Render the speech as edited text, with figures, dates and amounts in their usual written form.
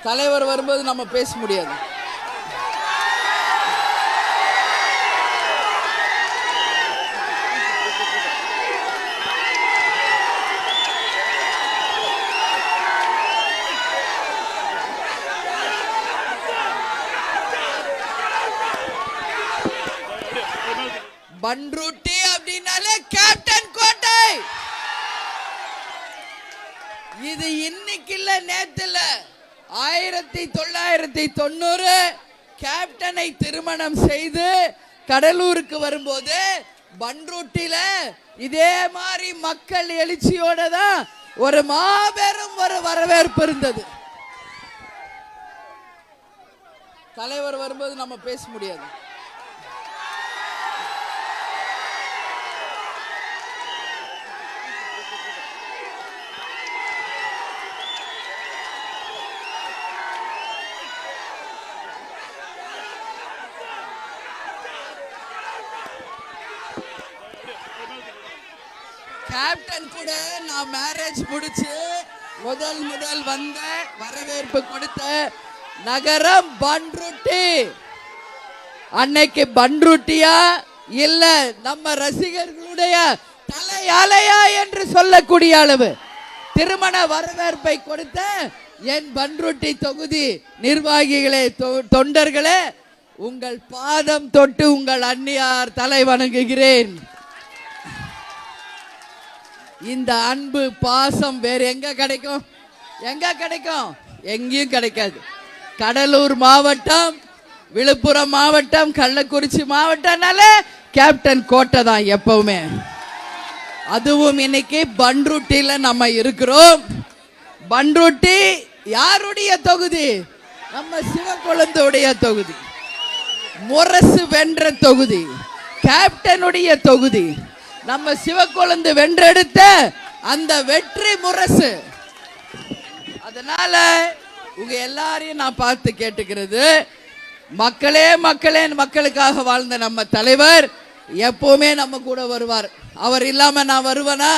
தலைவர் வரும்போது நம்ம பேச முடியாது. பன்ருட்டி அப்படின்னாலே கேப்டன் கோட்டை. இது இன்னைக்கு இல்ல, நேத்து இல்ல. 1990 கேப்டனை திருமணம் செய்து கடலூருக்கு வரும்போது பன்ருட்டில இதே மாதிரி மக்கள் எழுச்சியோட தான் ஒரு மாபெரும் ஒரு வரவேற்பு இருந்தது. தலைவர் வரும்போது நம்ம பேச முடியாது. கேப்டன் கூட நான் மேரேஜ் முடிச்சு முதல் வந்த வரவேற்பு கொடுத்த நகரம் பன்ருட்டி. அன்னைக்கு பன்ருட்டியா இல்ல நம்ம ரசிகர்களுடைய தலையாலையா என்று சொல்லக்கூடிய அளவு திருமண வரவேற்பை கொடுத்த என் பன்ருட்டி தொகுதி நிர்வாகிகளே, தொண்டர்களே, உங்கள் பாதம் தொட்டு உங்கள் அன்னியார் தலை வணங்குகிறேன். இந்த அன்பு பாசம் வேற எங்க கிடைக்கும்? எங்கேயும் கிடைக்காது. கடலூர் மாவட்டம், விழுப்புரம் மாவட்டம், கள்ளக்குறிச்சி மாவட்டம்னால கேப்டன் கோட்டை தான் எப்பவுமே. அதுவும் இன்னைக்கு பன்ருட்டில நம்ம இருக்கிறோம். பன்ருட்டி யாருடைய தொகுதி? நம்ம சிவக்கொழுந்துடைய தொகுதி. முரசு வென்ற தொகுதி, கேப்டனுடைய தொகுதி. நம்ம சிவக்கொழுந்து வென்றெடுத்த அந்த வெற்றி முரசு. அதனால உங்க எல்லாரையும் நான் பார்த்து கேட்டுக்கிறது, மக்களே மக்களுக்காக வாழ்ந்த நம்ம தலைவர் எப்பவுமே நம்ம கூட வருவார். அவர் இல்லாம நான் வருவேனா?